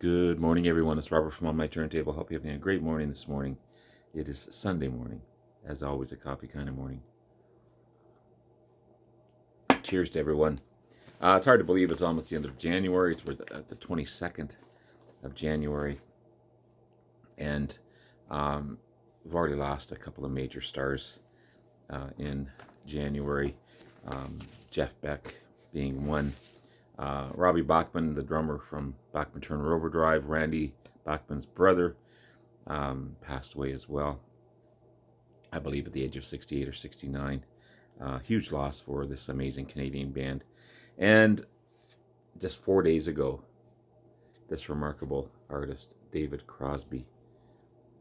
Good morning, everyone. It's Robert from On My Turntable. Hope you're having a great morning this morning. It is Sunday morning, as always, a coffee kind of morning. Cheers to everyone. It's hard to believe it's almost the end of January. We're at the 22nd of January, and we've already lost a couple of major stars in January. Jeff Beck being one. Robbie Bachman, the drummer from Bachman Turner Overdrive, Randy Bachman's brother, passed away as well, I believe at the age of 68 or 69. Huge loss for this amazing Canadian band. And just 4 days ago, this remarkable artist, David Crosby,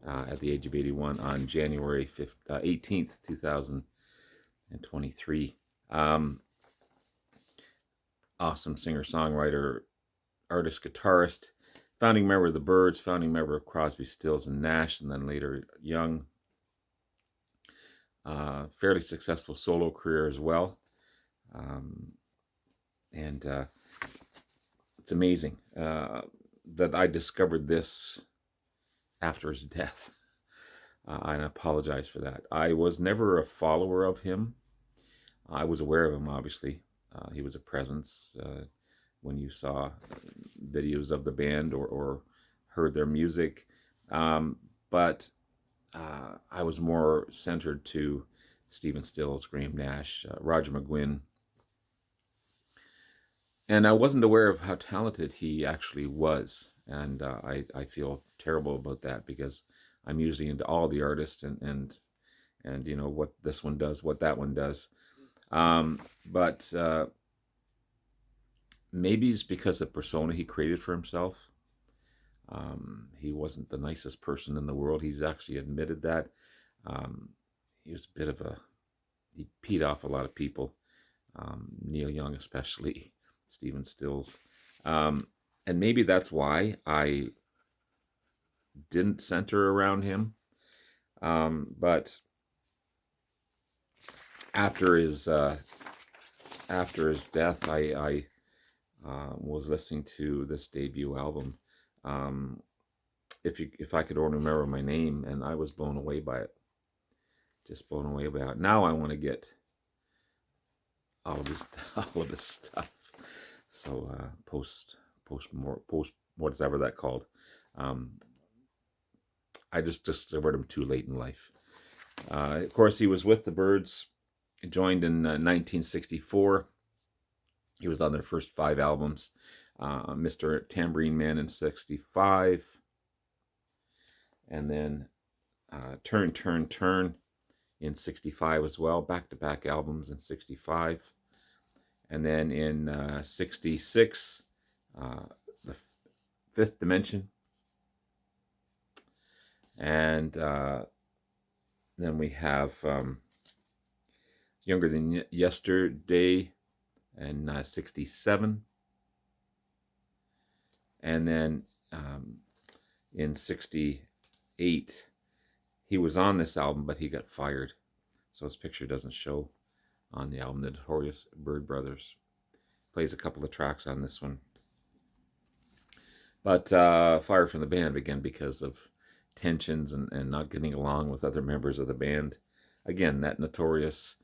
at the age of 81 on January 18th, 2023. Awesome singer-songwriter, artist, guitarist, founding member of the Byrds, founding member of Crosby, Stills, and Nash, and then later Young. Fairly successful solo career as well. And it's amazing that I discovered this after his death. And I apologize for that. I was never a follower of him. I was aware of him, obviously. He was a presence when you saw videos of the band or heard their music. But I was more centered to Stephen Stills, Graham Nash, Roger McGuinn. And I wasn't aware of how talented he actually was. And I feel terrible about that because I'm usually into all the artists and you know what this one does, what that one does. But maybe it's because of the persona he created for himself. He wasn't the nicest person in the world. He's actually admitted that. He was a bit of he peed off a lot of people. Neil Young especially, Stephen Stills. And maybe that's why I didn't center around him. But after his death, I was listening to this debut album. If I could only remember my name, and I was blown away by it. Just blown away by it. Now I want to get all of this stuff. So post whatever that called. I just discovered him too late in life. Of course, he was with the Byrds. He joined in 1964. He was on their first 5 albums. Mr. Tambourine Man in 65. And then Turn, Turn, Turn in 65 as well. Back-to-back albums in 65. And then in 66, The Fifth Dimension. And then we have Younger Than Yesterday in 67. And then in 68, he was on this album, but he got fired. So his picture doesn't show on the album. The Notorious Byrd Brothers plays a couple of tracks on this one. But fired from the band again because of tensions and not getting along with other members of the band. Again, that notorious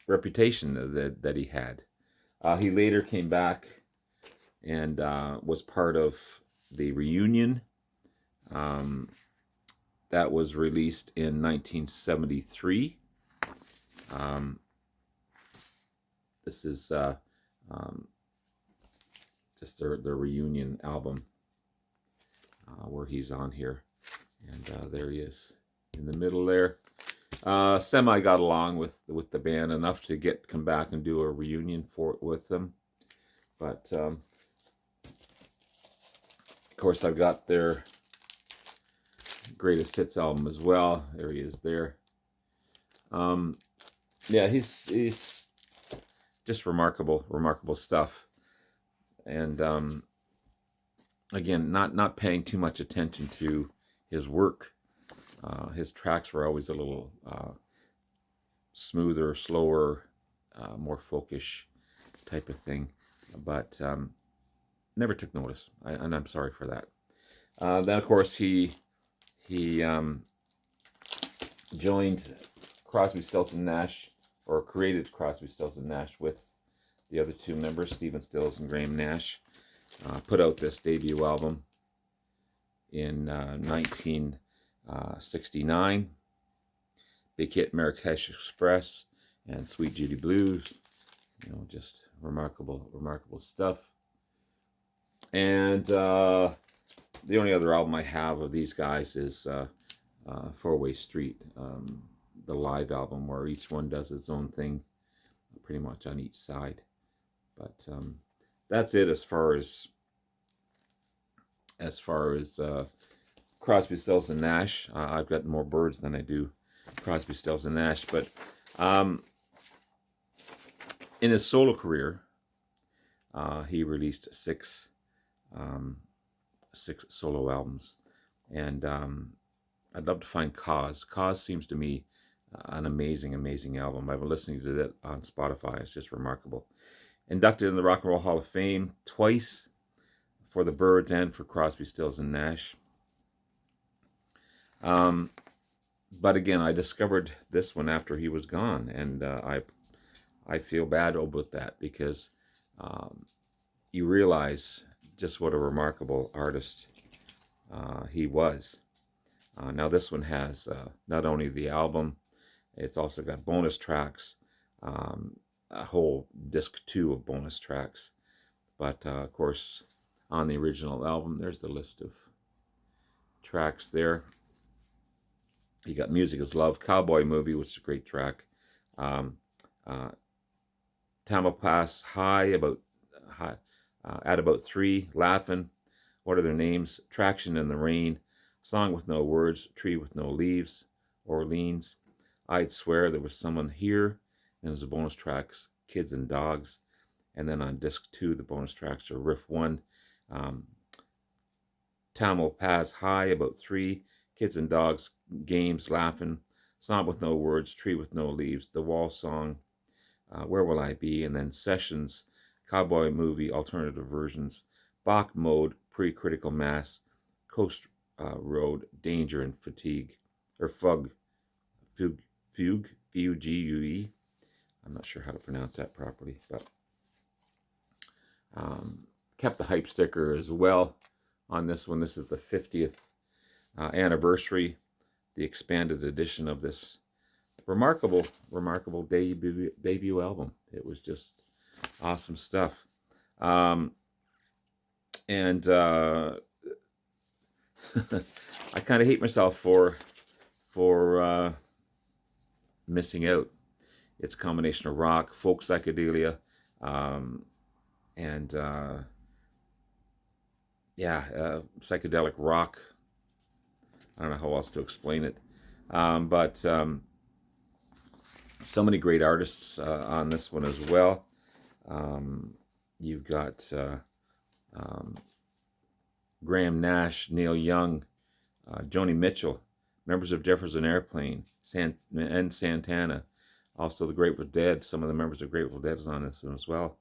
reputation that he had. He later came back and was part of the reunion that was released in 1973. This is just their reunion album where he's on here. And there he is in the middle there. Semi got along with the band enough to come back and do a reunion with them. But of course, I've got their greatest hits album as well. There he is there. Yeah, he's just remarkable stuff. And again, not paying too much attention to his work. His tracks were always a little smoother, slower, more folkish type of thing. But never took notice, and I'm sorry for that. Then, of course, he joined Crosby, Stills and Nash, or created Crosby, Stills and Nash with the other two members, Stephen Stills and Graham Nash. Put out this debut album in 1969. Big hit Marrakesh Express and Sweet Judy Blues. You know, just remarkable stuff. And the only other album I have of these guys is Four-Way Street, the live album where each one does its own thing, pretty much on each side. But that's it as far as Crosby, Stills and Nash. I've got more Byrds than I do Crosby, Stills and Nash. But in his solo career, he released six solo albums, and I'd love to find Cause. Cause seems to me an amazing album. I've been listening to that on Spotify. It's just remarkable. Inducted in the Rock and Roll Hall of Fame twice for the Byrds and for Crosby, Stills and Nash. But again, I discovered this one after he was gone, and I feel bad about that, because you realize just what a remarkable artist he was. Now this one has not only the album, it's also got bonus tracks, a whole disc 2 of bonus tracks. But of course, on the original album, there's the list of tracks there. You got Music is Love, Cowboy Movie, which is a great track. Tamalpais High, at about 3, Laughing, What Are Their Names, Traction in the Rain, Song with No Words, Tree with No Leaves, Orleans, I'd Swear There Was Someone Here, and there's the bonus tracks, Kids and Dogs. And then on disc 2, the bonus tracks are Riff 1, Tamalpais High, about 3, Kids and Dogs, Games, Laughing, Song with No Words, Tree with No Leaves, The Wall Song, Where Will I Be, and then Sessions, Cowboy Movie, alternative versions, Bach Mode, Pre-Critical Mass, Coast Road, Danger and Fatigue, or Fugue, Fugue. I'm not sure how to pronounce that properly, but kept the hype sticker as well on this one. This is the 50th anniversary, the expanded edition of this remarkable debut album. It was just awesome stuff. And I kind of hate myself for missing out. It's a combination of rock, folk psychedelia, and psychedelic rock. I don't know how else to explain it. But so many great artists on this one as well. You've got Graham Nash, Neil Young, Joni Mitchell, members of Jefferson Airplane, and Santana. Also the Grateful Dead. Some of the members of Grateful Dead is on this one as well.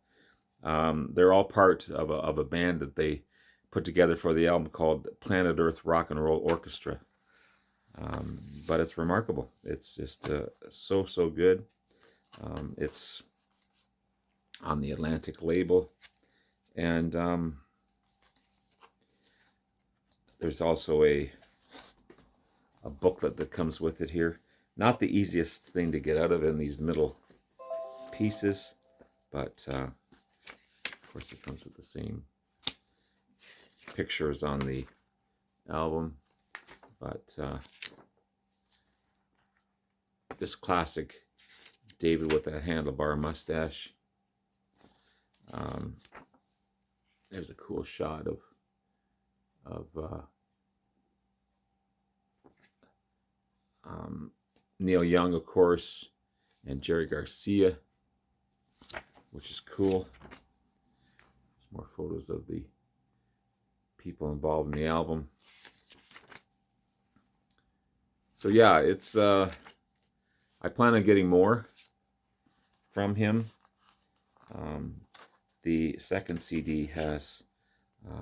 They're all part of a band that they put together for the album called Planet Earth Rock and Roll Orchestra. But it's remarkable. It's just so good. It's on the Atlantic label, and there's also a booklet that comes with it here. Not the easiest thing to get out of in these middle pieces, but of course it comes with the same pictures on the album. But this classic David with that handlebar mustache. There's a cool shot of Neil Young, of course, and Jerry Garcia, which is cool. There's more photos of the people involved in the album. So yeah, it's I plan on getting more from him. The second CD has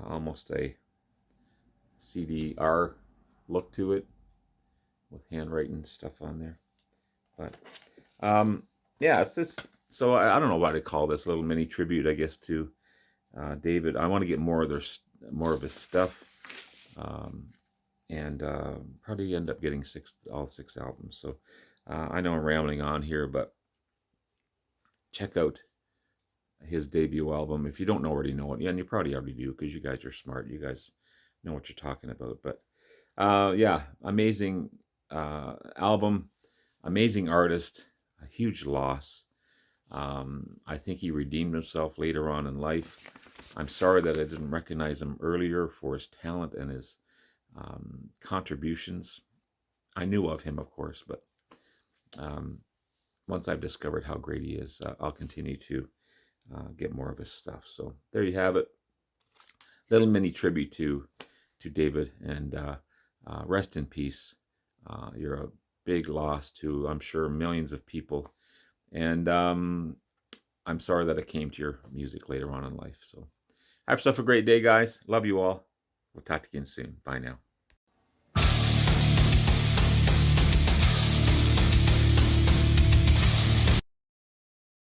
almost a CDR look to it with handwriting stuff on there. But yeah, it's this. So I don't know what to call this, little mini tribute, I guess, to David. I want to get more of his stuff, and probably end up getting all six albums. So I know I'm rambling on here, but check out his debut album if you don't already know it. Yeah, and you probably already do because you guys are smart. You guys know what you're talking about. But yeah, amazing album, amazing artist, a huge loss. I think he redeemed himself later on in life. I'm sorry that I didn't recognize him earlier for his talent and his contributions. I knew of him, of course, but once I've discovered how great he is, I'll continue to get more of his stuff. So there you have it. Little mini tribute to David, and rest in peace. You're a big loss to, I'm sure, millions of people. And I'm sorry that I came to your music later on in life. So have yourself a great day, guys. Love you all. We'll talk to you again soon. Bye now.